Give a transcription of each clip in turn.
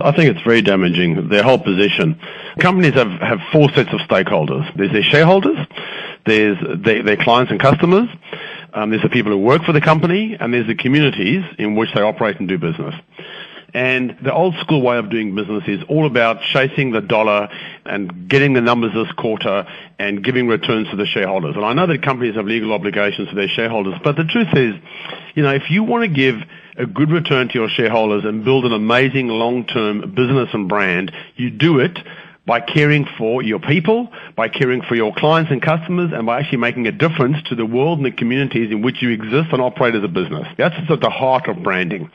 I think it's very damaging, their whole position. Companies have four sets of stakeholders. There's their shareholders, there's their clients and customers, there's the people who work for the company, and there's the communities in which they operate and do business. And the old school way of doing business is all about chasing the dollar and getting the numbers this quarter and giving returns to the shareholders. And I know that companies have legal obligations to their shareholders, but the truth is, if you want to give a good return to your shareholders and build an amazing long-term business and brand, you do it by caring for your people, by caring for your clients and customers, and by actually making a difference to the world and the communities in which you exist and operate as a business. That's at the heart of branding.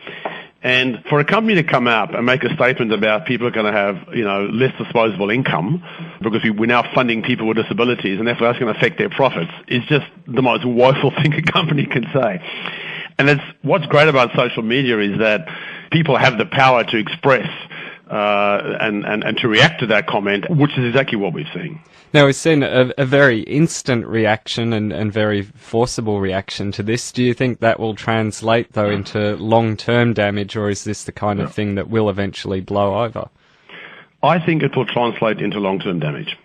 And for a company to come out and make a statement about people are going to have, less disposable income because we're now funding people with disabilities and therefore that's going to affect their profits is just the most woeful thing a company can say. And what's great about social media is that people have the power to express and to react to that comment, which is exactly what we've seen. Now, we've seen a very instant reaction and very forcible reaction to this. Do you think that will translate, though, into long-term damage, or is this the kind of thing that will eventually blow over? I think it will translate into long-term damage.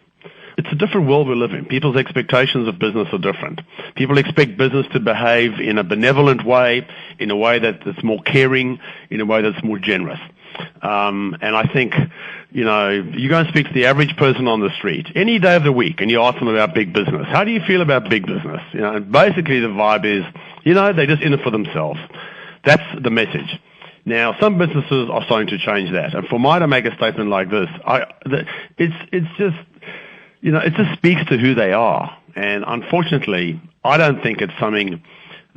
It's a different world we live in. People's expectations of business are different. People expect business to behave in a benevolent way, in a way that's more caring, in a way that's more generous. And I think, you go and speak to the average person on the street any day of the week and you ask them about big business. How do you feel about big business? And basically the vibe is, they're just in it for themselves. That's the message. Now, some businesses are starting to change that. And for Myer to make a statement like this, it just speaks to who they are. And unfortunately, I don't think it's something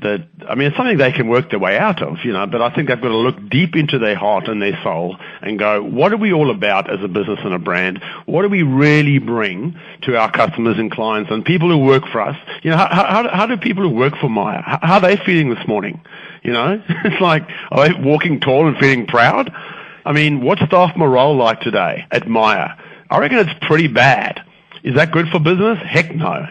it's something they can work their way out of, but I think they've got to look deep into their heart and their soul and go, what are we all about as a business and a brand? What do we really bring to our customers and clients and people who work for us? How do people who work for Myer, how are they feeling this morning? It's like, are they walking tall and feeling proud? What's staff morale like today at Myer? I reckon it's pretty bad. Is that good for business? Heck no,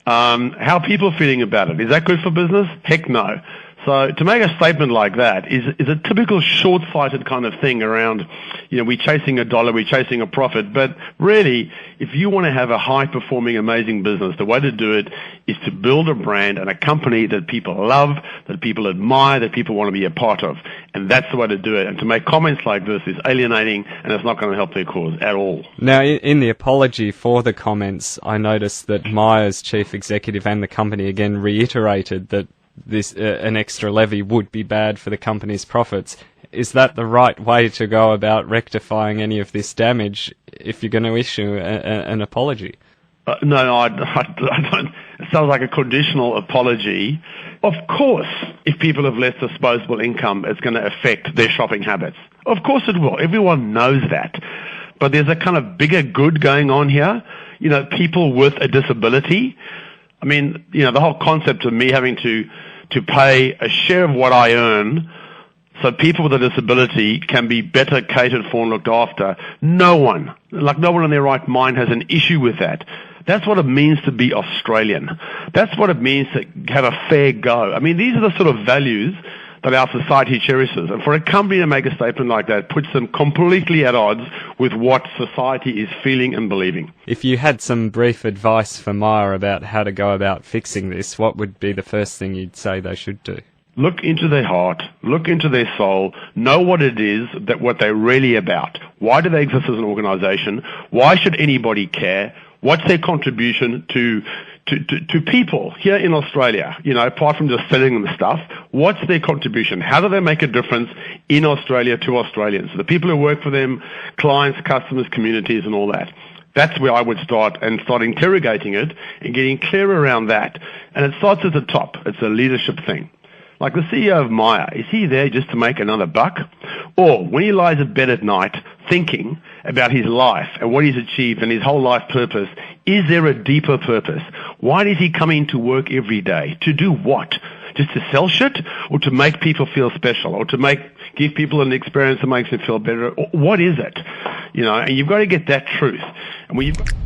How are people feeling about it? Is that good for business? Heck no. So to make a statement like that is a typical short-sighted kind of thing around, we're chasing a dollar, we're chasing a profit. But really, if you want to have a high-performing, amazing business, the way to do it is to build a brand and a company that people love, that people admire, that people want to be a part of. And that's the way to do it. And to make comments like this is alienating, and it's not going to help their cause at all. Now, in the apology for the comments, I noticed that Myer's chief executive and the company again reiterated that an extra levy would be bad for the company's profits. Is that the right way to go about rectifying any of this damage if you're going to issue an apology? No, I don't. It sounds like a conditional apology. Of course, if people have less disposable income, it's going to affect their shopping habits. Of course it will. Everyone knows that. But there's a kind of bigger good going on here. People with a disability. The whole concept of me having to pay a share of what I earn so people with a disability can be better catered for and looked after. No one in their right mind has an issue with that. That's what it means to be Australian. That's what it means to have a fair go. These are the sort of values that our society cherishes. And for a company to make a statement like that puts them completely at odds with what society is feeling and believing. If you had some brief advice for Myer about how to go about fixing this, what would be the first thing you'd say they should do? Look into their heart, look into their soul, know what it is, what they're really about. Why do they exist as an organization? Why should anybody care? What's their contribution to people here in Australia, apart from just selling them stuff? What's their contribution? How do they make a difference in Australia to Australians? The people who work for them, clients, customers, communities, and all that. That's where I would start interrogating it and getting clear around that. And it starts at the top. It's a leadership thing. Like the CEO of Myer, is he there just to make another buck? Or when he lies in bed at night thinking about his life and what he's achieved and his whole life purpose, is there a deeper purpose? Why does he come into work every day? To do what? Just to sell shit? Or to make people feel special? Or to give people an experience that makes them feel better? Or what is it? And you've got to get that truth. And when you've